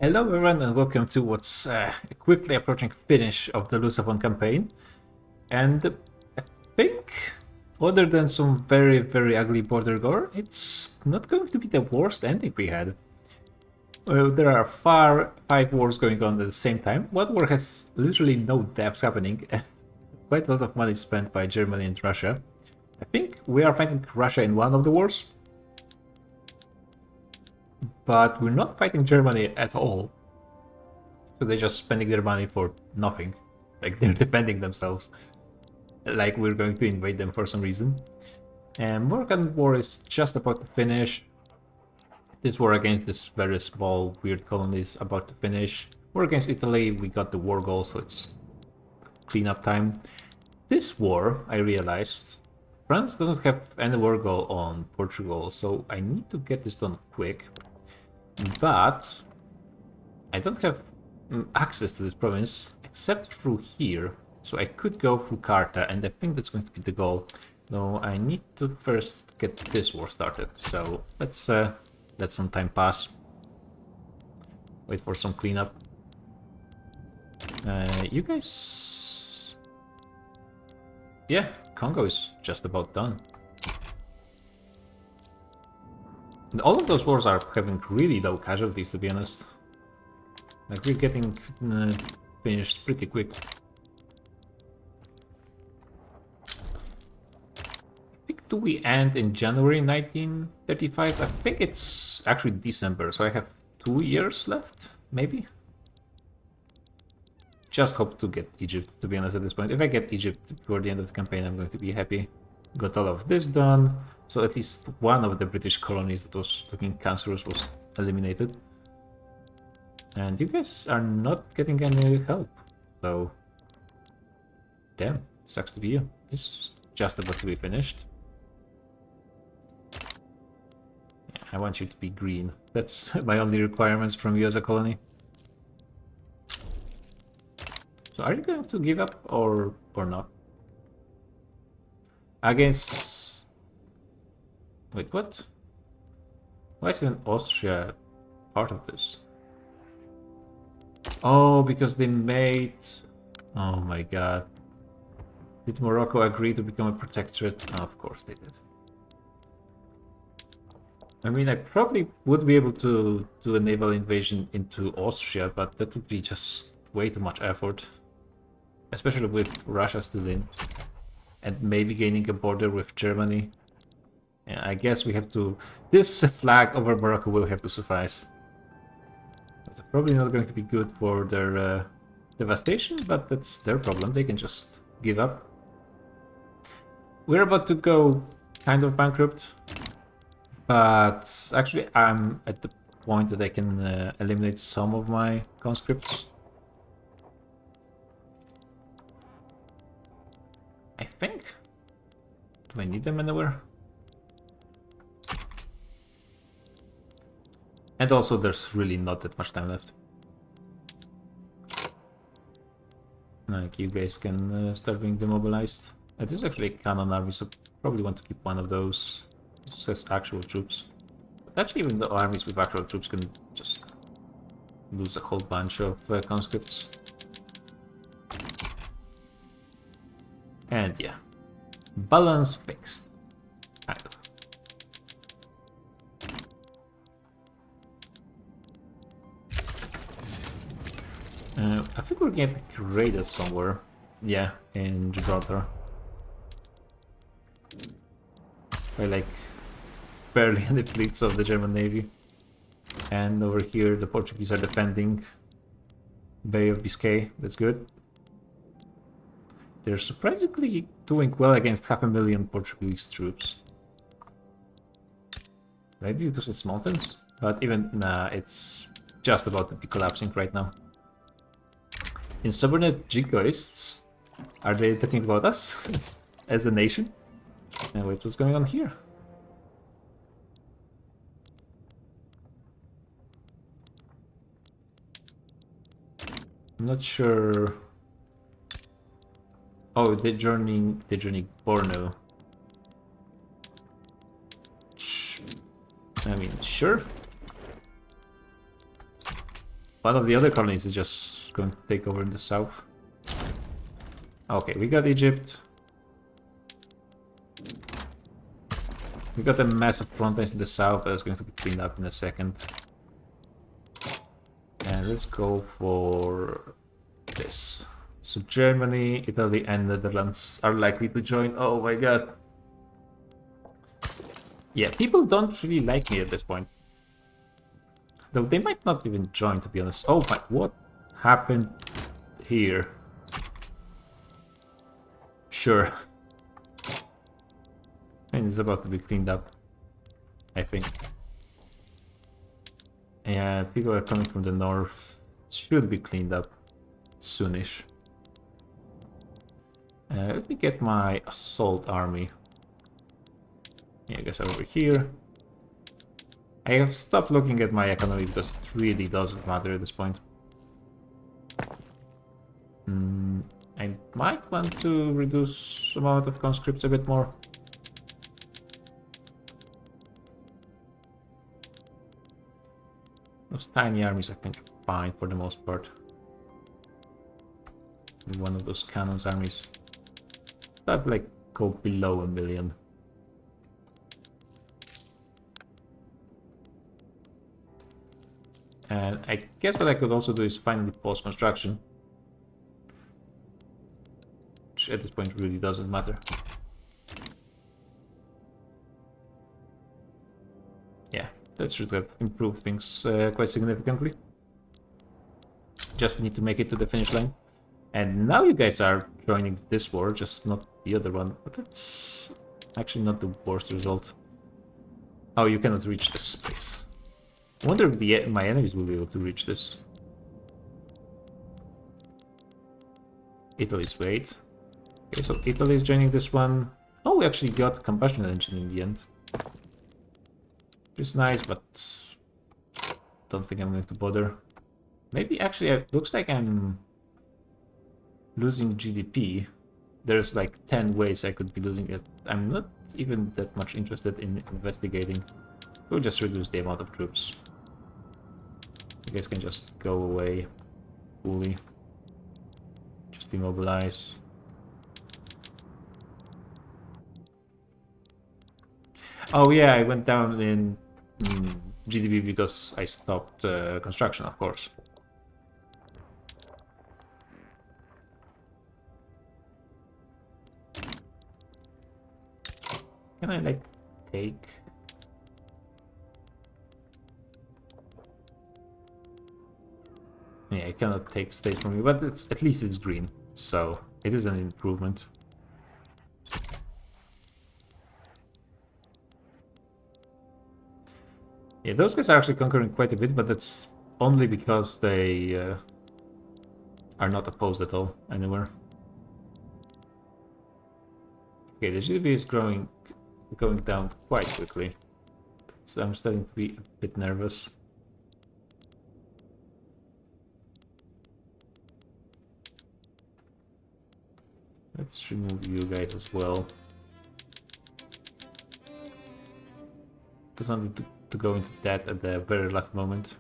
Hello everyone and welcome to what's a quickly approaching finish of the Lusophone campaign. And I think, other than some very ugly border gore, it's not going to be the worst ending we had. There are five wars going on at the same time. One war has literally no deaths happening and quite a lot of money spent by Germany and Russia. I think we are fighting Russia in one of the wars, but we're not fighting Germany at all. So they're just spending their money for nothing. Like, they're defending themselves. Like we're going to invade them for some reason. And Moroccan war is just about to finish. This war against this very small, weird colony is about to finish. War against Italy, we got the war goal, so it's cleanup time. This war, I realized, France doesn't have any war goal on Portugal, so I need to get this done quick. But I don't have access to this province except through here, so I could go through Carta, and I think that's going to be the goal. Though I need to first get this war started, so let's let some time pass. Wait for some cleanup. You guys... Yeah, Congo is just about done. And all of those wars are having really low casualties, to be honest. Like, we're getting finished pretty quick. I think, do we end in January 1935? I think it's actually December, so I have 2 years left, maybe? Just hope to get Egypt, to be honest, at this point. If I get Egypt before the end of the campaign, I'm going to be happy. Got all of this done, so at least one of the British colonies that was looking cancerous was eliminated. And you guys are not getting any help, so... Damn, sucks to be you. This is just about to be finished. Yeah, I want you to be green. That's my only requirements from you as a colony. So are you going to give up or not? Against... Wait, what? Why isn't Austria part of this? Oh, because they made... Oh my god. Did Morocco agree to become a protectorate? Oh, of course they did. I mean, I probably would be able to do a naval invasion into Austria, but that would be just way too much effort. Especially with Russia still in. And maybe gaining a border with Germany. Yeah, I guess we have to... This flag over Morocco will have to suffice. It's probably not going to be good for their devastation, but that's their problem. They can just give up. We're about to go kind of bankrupt, but actually I'm at the point that I can eliminate some of my conscripts. I think. Do I need them anywhere? And also, there's really not that much time left. Like, you guys can start being demobilized. It is actually a cannon army, so probably want to keep one of those. This has actual troops. But actually, even the armies with actual troops can just lose a whole bunch of conscripts. And yeah, balance fixed. Kind of. I think we're getting raided somewhere. Yeah, in Gibraltar. By like barely any fleets of the German Navy. And over here the Portuguese are defending Bay of Biscay. That's good. They're surprisingly doing well against 500,000 Portuguese troops. Maybe because it's mountains? But even, nah, it's just about to be collapsing right now. Insubordinate jingoists? Are they talking about us as a nation? And wait, what's going on here? I'm not sure. Oh, they're joining Borno. I mean, sure. One of the other colonies is just going to take over in the south. Okay, we got Egypt. We got a massive front lines in the south, but that's going to be cleaned up in a second. And let's go for this. So Germany, Italy, and Netherlands are likely to join. Oh my god. Yeah, people don't really like me at this point. Though they might not even join, to be honest. Oh my, what happened here? Sure. And it's about to be cleaned up, I think. Yeah, people are coming from the north. Should be cleaned up soonish. Let me get my assault army. Yeah, I guess over here. I have stopped looking at my economy because it really doesn't matter at this point. I might want to reduce the amount of conscripts a bit more. Those tiny armies I think are fine for the most part. One of those cannons armies that like go below 1 million. And I guess what I could also do is finally pause construction. Which at this point really doesn't matter. Yeah, that should have improved things quite significantly. Just need to make it to the finish line. And now you guys are joining this war, just not the other one. But that's actually not the worst result. Oh, you cannot reach this place. I wonder if my enemies will be able to reach this. Italy's wait. Okay, so Italy is joining this one. Oh, we actually got combustion engine in the end. Which is nice, but don't think I'm going to bother. Maybe actually it looks like I'm losing GDP. There's like 10 ways I could be losing it. I'm not even that much interested in investigating. We'll just reduce the amount of troops. You guys can just go away fully. Just demobilize. Oh yeah, I went down in GDP because I stopped construction, of course. Can I like take? Yeah, I cannot take states from you, but it's at least it's green, so it is an improvement. Yeah, those guys are actually conquering quite a bit, but that's only because they are not opposed at all anywhere. Okay, the GDP is going down quite quickly, so I'm starting to be a bit nervous. Let's remove you guys as well. Don't want to go into that at the very last moment.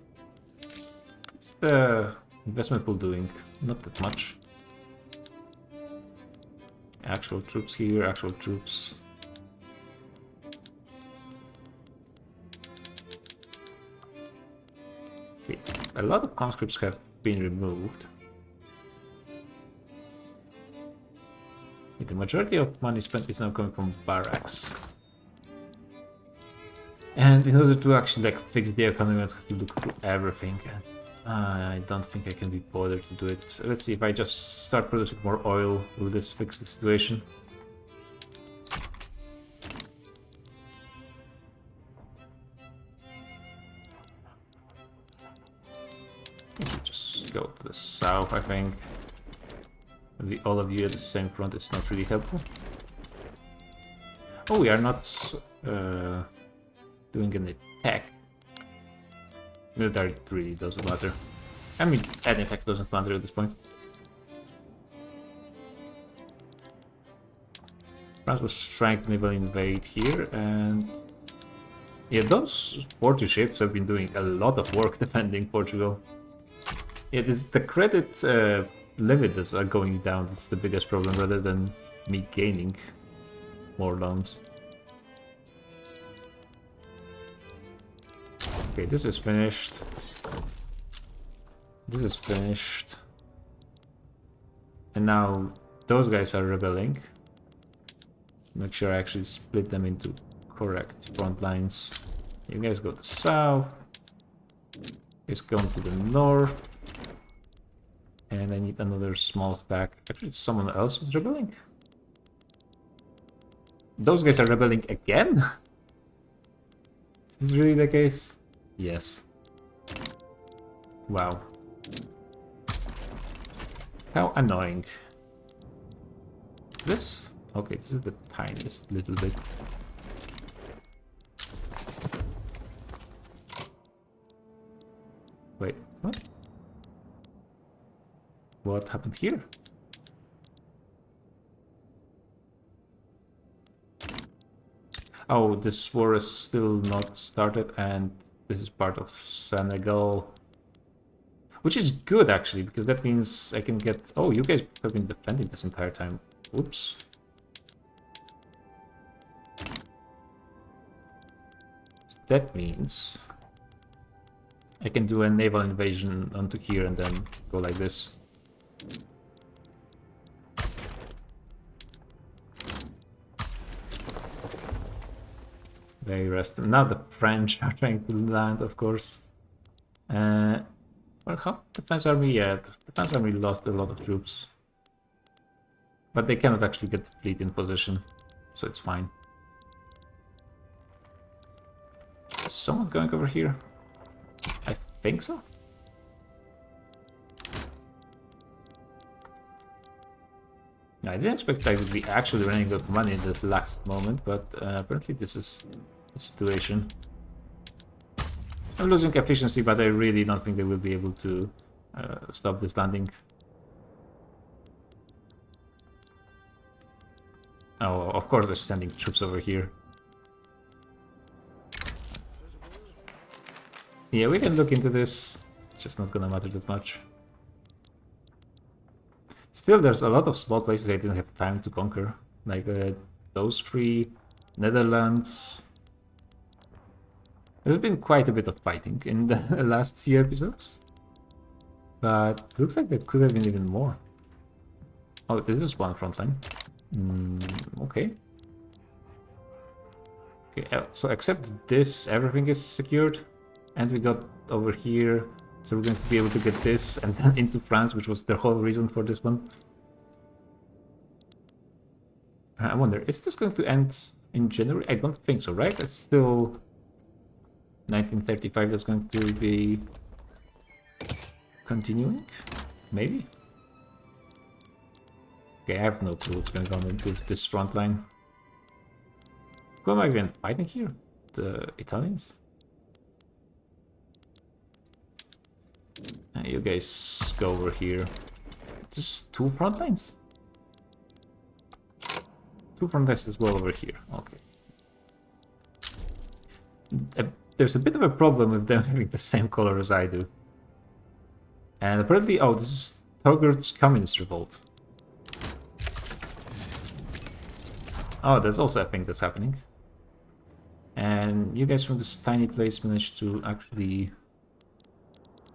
What's the investment pool doing? Not that much. Actual troops here, actual troops. Okay. A lot of conscripts have been removed. The majority of money spent is now coming from barracks. And in order to actually like fix the economy, I have to look through everything. And I don't think I can be bothered to do it. Let's see if I just start producing more oil, will this fix the situation? I should just go to the south, I think. Maybe all of you at the same front is not really helpful. Oh, we are not doing an attack. Military really doesn't matter. I mean, an attack doesn't matter at this point. France was trying to naval invade here, and yeah, those 40 ships have been doing a lot of work defending Portugal. It is the credit limits are going down. That's the biggest problem, rather than me gaining more loans. Okay, this is finished. This is finished. And now those guys are rebelling. Make sure I actually split them into correct front lines. You guys go to the south. It's going to the north. And I need another small stack. Actually, someone else is rebelling. Those guys are rebelling again? Is this really the case? Yes. Wow. How annoying. This? Okay, this is the tiniest little bit. Wait, what? What happened here? Oh, this war is still not started, and this is part of Senegal. Which is good, actually, because that means I can get... Oh, you guys have been defending this entire time. Oops. That means I can do a naval invasion onto here and then go like this. Very rest. Now the French are trying to land, of course. Well, how defense army? Yeah, the defense army lost a lot of troops, but they cannot actually get the fleet in position, so it's fine. Is someone going over here? I think so. I didn't expect I would be actually running out of money in this last moment, but apparently this is the situation. I'm losing efficiency, but I really don't think they will be able to stop this landing. Oh, of course they're sending troops over here. Yeah, we can look into this. It's just not gonna matter that much. Still, there's a lot of small places I didn't have time to conquer. Like those three, Netherlands. There's been quite a bit of fighting in the last few episodes. But looks like there could have been even more. Oh, this is one front line. Okay. Okay, so except this, everything is secured. And we got over here. So we're going to be able to get this and then into France, which was the whole reason for this one. I wonder, is this going to end in January? I don't think so, right? It's still 1935 that's going to be continuing? Maybe? Okay, I have no clue what's going on with this front line. Who am I even fighting here? The Italians? You guys go over here. Just two front lines? Two front lines as well over here. Okay. There's a bit of a problem with them having the same color as I do. And apparently, oh, this is Togurt's Communist Revolt. Oh, that's also a thing that's happening. And you guys from this tiny place managed to actually...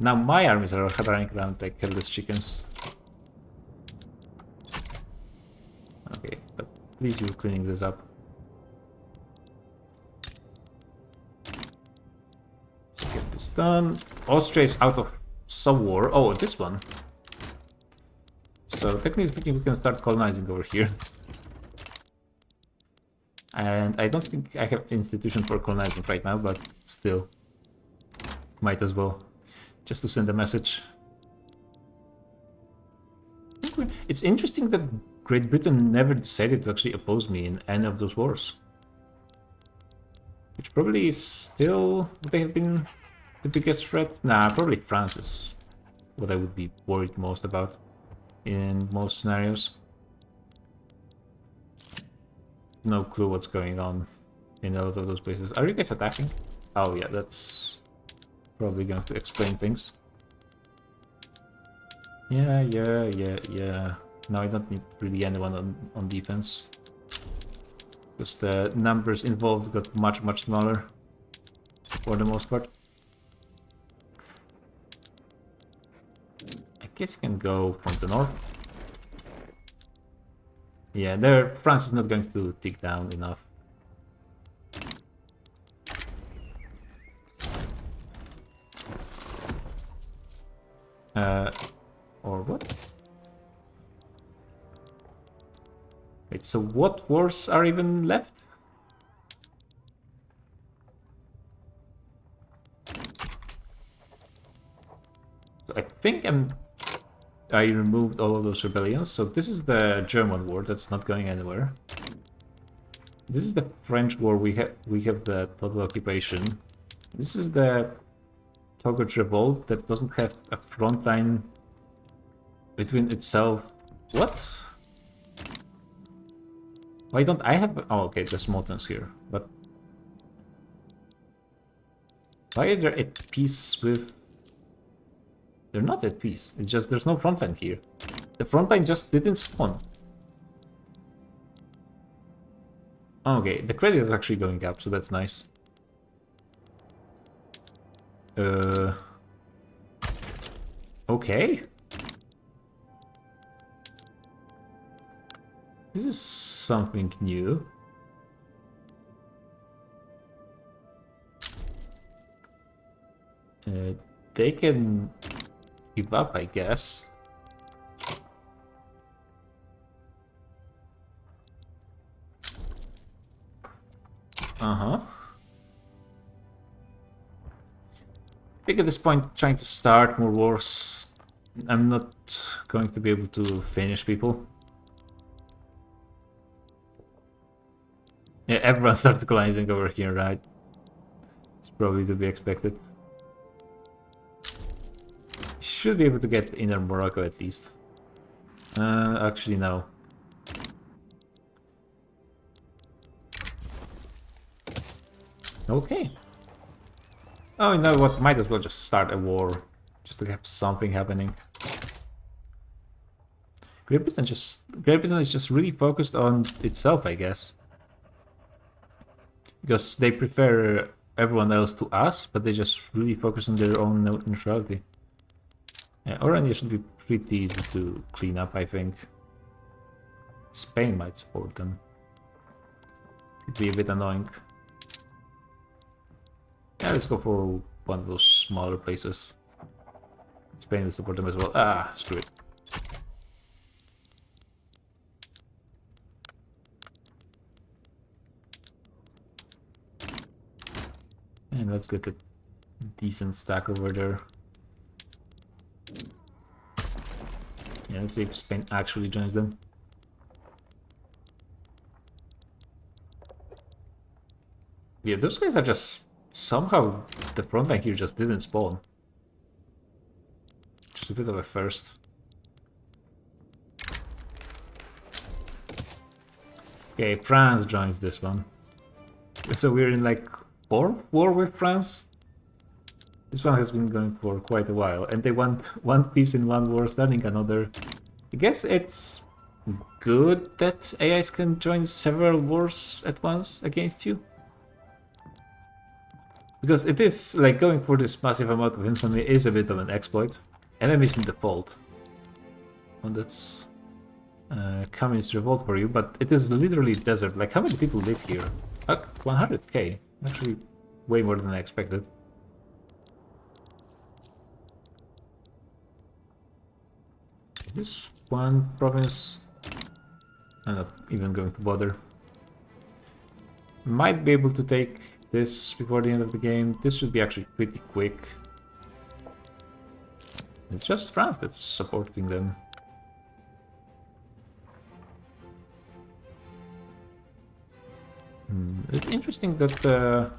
Now my armies are running around like headless chickens. Okay, but at least you're cleaning this up. So get this done. Austria is out of some war. Oh, this one. So technically speaking, we can start colonizing over here. And I don't think I have institution for colonizing right now, but still. Might as well. Just to send a message. It's interesting that Great Britain never decided to actually oppose me in any of those wars. Which probably is still... Would they have been the biggest threat? Nah, probably France is what I would be worried most about in most scenarios. No clue what's going on in a lot of those places. Are you guys attacking? Oh yeah, that's probably going to explain things. Yeah. Now I don't need really anyone on defense. Because the numbers involved got much smaller. For the most part. I guess you can go from the north. Yeah, there France is not going to tick down enough. Or what? Wait, so what wars are even left? So I think I removed all of those rebellions, so this is the German war that's not going anywhere. This is the French war, we have the total occupation. This is the Togoch revolt that doesn't have a front line between itself. What? Why don't I have... Oh, okay, there's mountains here, but... Why are they at peace with... They're not at peace, it's just there's no front line here. The front line just didn't spawn. Okay, the credit is actually going up, so that's nice. Okay. This is something new. They can give up, I guess. I think at this point, trying to start more wars, I'm not going to be able to finish people. Yeah, everyone started colonizing over here, right? It's probably to be expected. Should be able to get Inner Morocco at least. Actually, no. Okay. Oh, you know what? Might as well just start a war, just to have something happening. Great Britain is just really focused on itself, I guess. Because they prefer everyone else to us, but they just really focus on their own neutrality. Yeah, Orange should be pretty easy to clean up, I think. Spain might support them. It'd be a bit annoying. Yeah, let's go for one of those smaller places. Spain will support them as well. Ah, screw it. And let's get a decent stack over there. Yeah, let's see if Spain actually joins them. Yeah, those guys are just... Somehow the front line here just didn't spawn. Just a bit of a first. Okay, France joins this one. So we're in like 4th war with France. This one has been going for quite a while, and they want one piece in one war, starting another. I guess it's good that AIs can join several wars at once against you. Because it is, like, going for this massive amount of infamy is a bit of an exploit. Enemies in default. Well, that's communist revolt for you, but it is literally desert. Like, how many people live here? 100k. Actually, way more than I expected. This one province, I'm not even going to bother. Might be able to take this before the end of the game. This should be actually pretty quick. It's just France that's supporting them. It's interesting that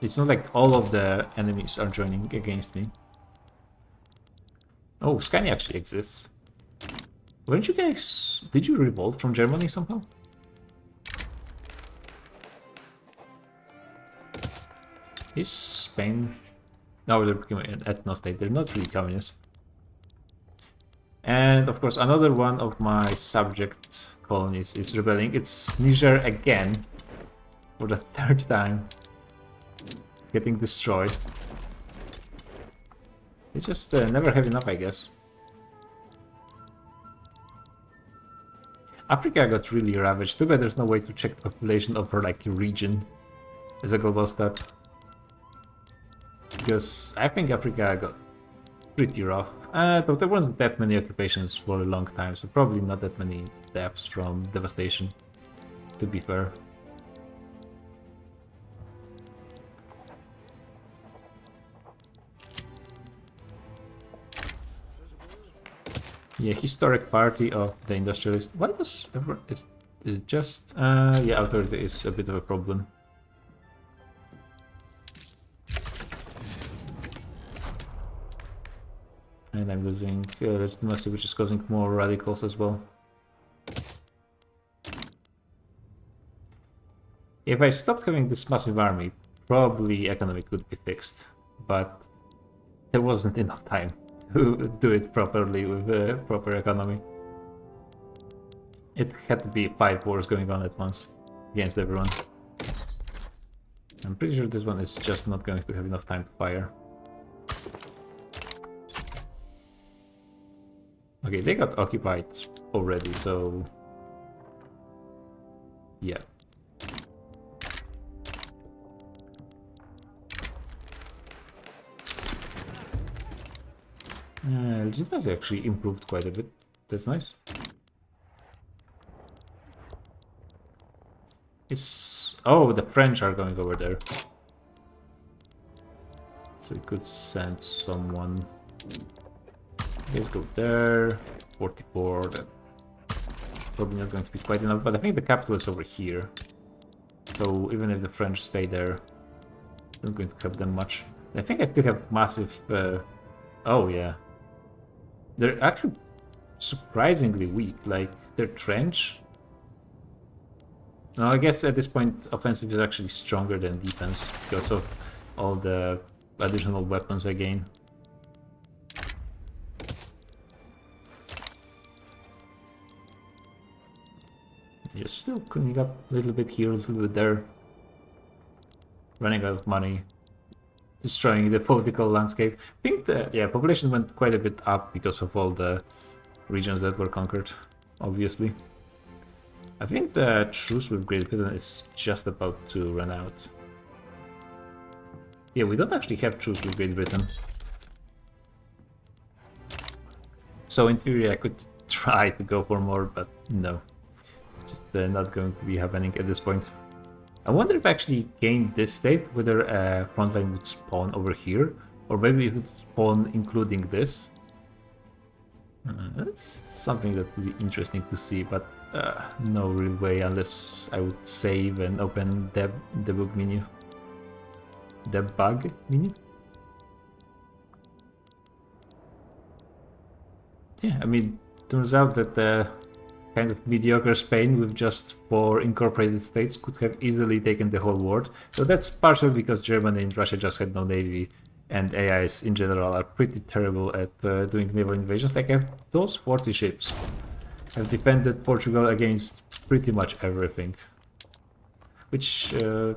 it's not like all of the enemies are joining against me. Oh, Scania actually exists. Weren't you guys... Did you revolt from Germany somehow? Is Spain... No, they're becoming an ethno-state. They're not really communist. And of course, another one of my subject colonies is rebelling. It's Niger again, for the third time, getting destroyed. They just never have enough, I guess. Africa got really ravaged. Too bad there's no way to check the population over like a region as a global stat. Because I think Africa got pretty rough. Though there wasn't that many occupations for a long time, so probably not that many deaths from devastation, to be fair. Yeah, historic party of the industrialists. Why does everyone... Is it just... yeah, authority is a bit of a problem. And I'm losing legitimacy, which is causing more radicals as well. If I stopped having this massive army, probably economy could be fixed. But there wasn't enough time to do it properly with a proper economy. It had to be 5 wars going on at once against everyone. I'm pretty sure this one is just not going to have enough time to fire. Okay, they got occupied already, so... yeah. Legitimacy actually improved quite a bit. That's nice. It's... oh, the French are going over there. So we could send someone... let's go there. 44, that's probably not going to be quite enough, but I think the capital is over here. So even if the French stay there, I'm not going to help them much. I think I still have massive... oh yeah. They're actually surprisingly weak, like their trench. Now I guess at this point offensive is actually stronger than defense because of all the additional weapons I gain. Just still cleaning up a little bit here, a little bit there. Running out of money. Destroying the political landscape. I think the population went quite a bit up because of all the regions that were conquered, obviously. I think the truce with Great Britain is just about to run out. Yeah, we don't actually have truce with Great Britain. So in theory I could try to go for more, but no. Just not going to be happening at this point. I wonder if I actually gained this state, whether a frontline would spawn over here, or maybe it would spawn including this. That's something that would be interesting to see, but no real way unless I would save and open the debug menu. Debug menu? Yeah, I mean, turns out that the kind of mediocre Spain with just 4 incorporated states could have easily taken the whole world. So that's partially because Germany and Russia just had no navy, and AIs in general are pretty terrible at doing naval invasions. Like those 40 ships have defended Portugal against pretty much everything. Which, I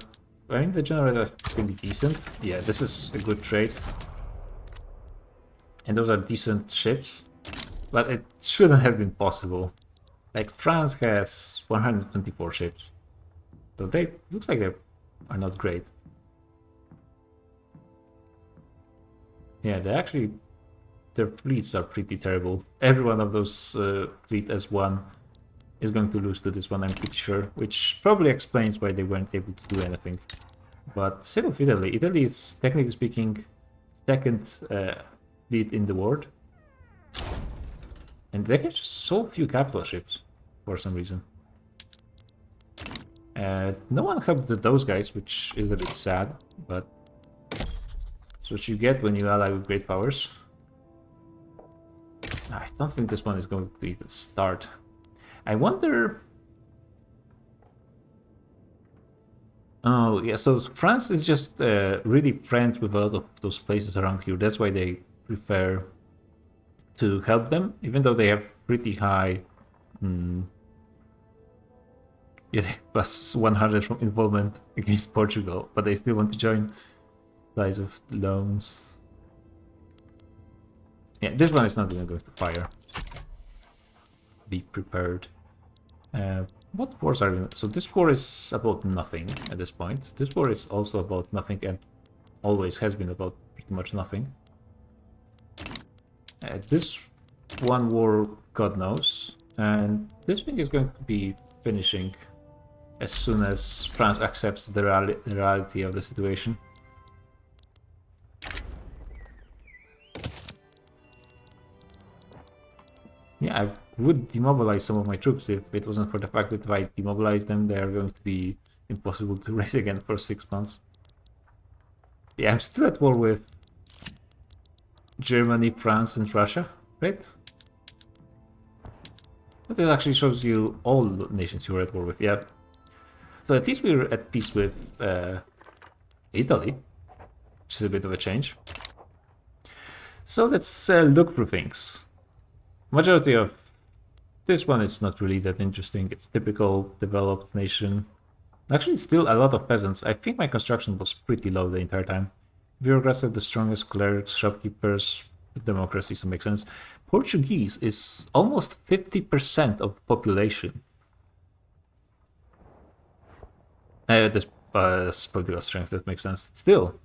mean, the general are pretty decent. Yeah, this is a good trade. And those are decent ships. But it shouldn't have been possible. Like, France has 124 ships. So they, looks like they are not great. Yeah, they actually, their fleets are pretty terrible. Every one of those fleet as one is going to lose to this one, I'm pretty sure. Which probably explains why they weren't able to do anything. But same with Italy. Italy is, technically speaking, second fleet in the world. And they have just so few capital ships, for some reason. No one helped those guys, which is a bit sad, but that's what you get when you ally with great powers. I don't think this one is going to even start. I wonder... Oh, yeah, so France is just really friends with a lot of those places around here. That's why they prefer to help them, even though they have pretty high plus 100 from involvement against Portugal, but they still want to join. Size of loans. Yeah, this one is not even going to fire. Be prepared. What wars are we? So this war is about nothing at this point. This war is also about nothing and always has been about pretty much nothing. This one war, God knows. And this thing is going to be finishing as soon as France accepts the reality of the situation. Yeah, I would demobilize some of my troops if it wasn't for the fact that if I demobilize them, they are going to be impossible to raise again for 6 months. Yeah, I'm still at war with Germany, France, and Russia, right? But it actually shows you all nations you were at war with, yeah. So at least we're at peace with Italy, which is a bit of a change. So let's look through things. Majority of this one is not really that interesting. It's typical developed nation. Actually, still a lot of peasants. I think my construction was pretty low the entire time. Bureaucrats have the strongest, clerics, shopkeepers, democracy, so makes sense. Portuguese is almost 50% of population. This political strength, that makes sense. Still,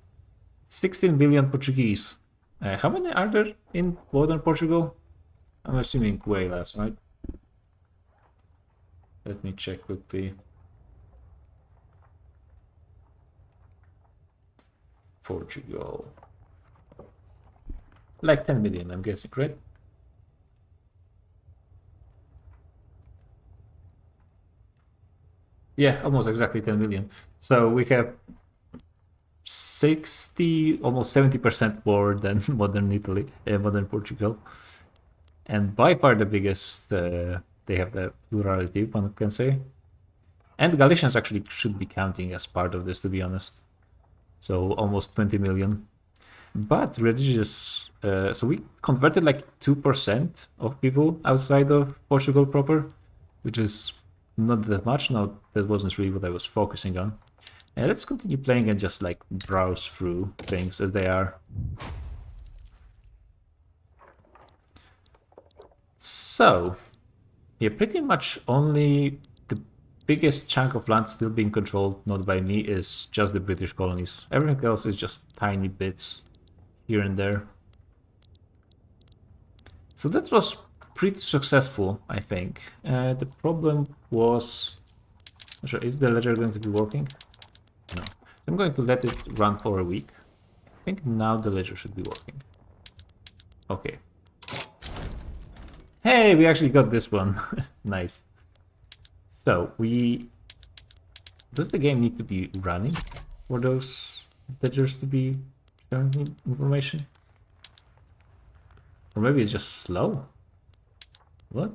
16 billion Portuguese. How many are there in modern Portugal? I'm assuming way less, right? Let me check quickly. Portugal. Like 10 million, I'm guessing, right? Yeah, almost exactly 10 million. So we have 60, almost 70% more than modern Italy, modern Portugal. And by far the biggest, they have the plurality, one can say. And Galicians actually should be counting as part of this, to be honest. So almost 20 million. But religious, so we converted like 2% of people outside of Portugal proper, which is not that much. No, that wasn't really what I was focusing on. And let's continue playing and just like browse through things as they are. So, yeah, pretty much only the biggest chunk of land still being controlled, not by me, is just the British colonies. Everything else is just tiny bits here and there. So that was pretty successful, I think. The problem was... Not sure, is the ledger going to be working? No. I'm going to let it run for a week. I think now the ledger should be working. Okay. Hey, we actually got this one. Nice. So, does the game need to be running for those ledgers to be showing me information? Or maybe it's just slow? What?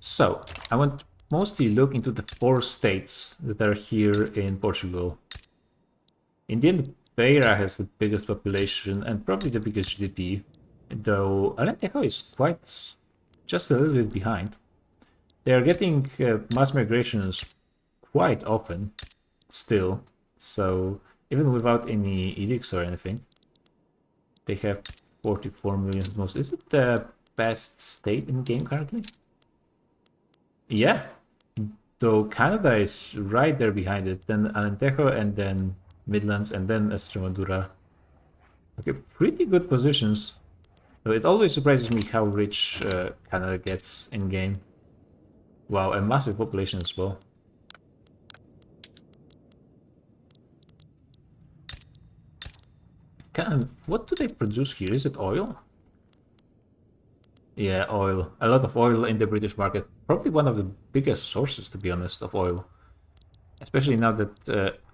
So, I want to mostly look into the 4 states that are here in Portugal. In the end, Beira has the biggest population and probably the biggest GDP, though Alentejo is quite just a little bit behind. They are getting mass migrations quite often still, so even without any edicts or anything, they have 44 million at most. Is it the best state in the game currently? Yeah, though Canada is right there behind it, then Alentejo and then Midlands and then Extremadura. Okay, pretty good positions. Though it always surprises me how rich Canada gets in game. Wow, a massive population as well. What do they produce here? Is it oil? Yeah, oil. A lot of oil in the British market. Probably one of the biggest sources, to be honest, of oil. Especially now that,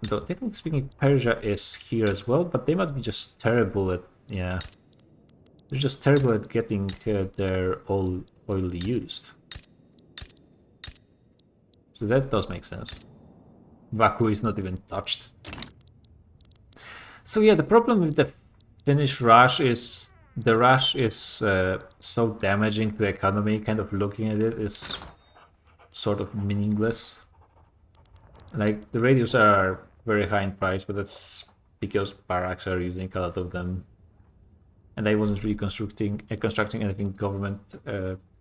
though technically speaking, Persia is here as well, but they might be just terrible at, yeah. They're just terrible at getting their oil used. So that does make sense. Baku is not even touched. So yeah, the problem with the Finnish rush is the rush is so damaging to the economy. Kind of looking at it is sort of meaningless. Like the radios are very high in price, but that's because barracks are using a lot of them, and I wasn't really constructing anything government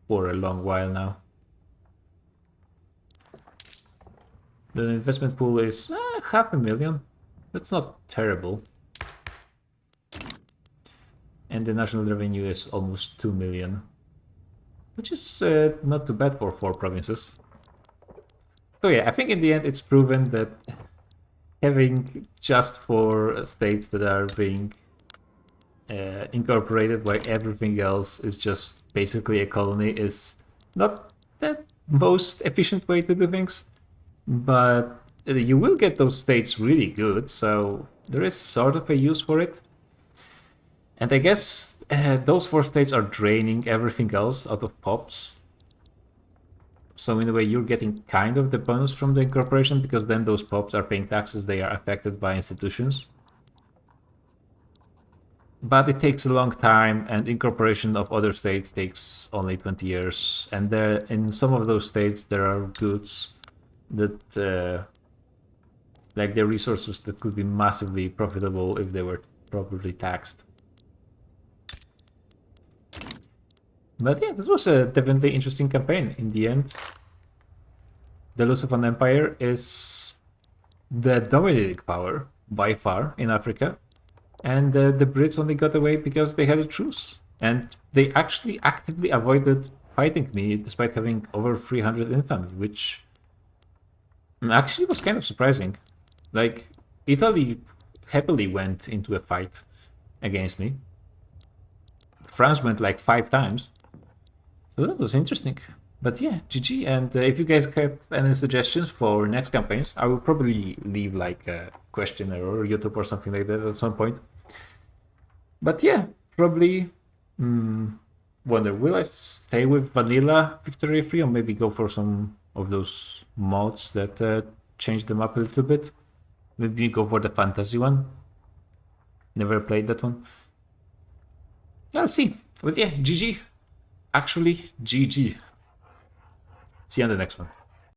for a long while now. The investment pool is 500,000. That's not terrible. And the national revenue is almost 2 million, which is not too bad for 4 provinces. So yeah, I think in the end it's proven that having just 4 states that are being incorporated while everything else is just basically a colony is not the most efficient way to do things. But you will get those states really good, so there is sort of a use for it. And I guess those 4 states are draining everything else out of pops. So in a way, you're getting kind of the bonus from the incorporation, because then those pops are paying taxes, they are affected by institutions. But it takes a long time, and incorporation of other states takes only 20 years. And there, in some of those states, there are goods that, like the resources that could be massively profitable if they were properly taxed. But yeah, this was a definitely interesting campaign in the end. The Lusophone Empire is the dominating power by far in Africa, and the Brits only got away because they had a truce, and they actually actively avoided fighting me despite having over 300 infantry, which actually was kind of surprising. Like, Italy happily went into a fight against me. France went like 5 times. So that was interesting. But yeah, GG. And if you guys have any suggestions for next campaigns, I will probably leave like a questionnaire or YouTube or something like that at some point. But yeah, probably wonder, will I stay with vanilla Victory Free or maybe go for some of those mods that change them up a little bit? Maybe go for the fantasy one. Never played that one. I'll see. But yeah, GG. Actually, GG. See you on the next one.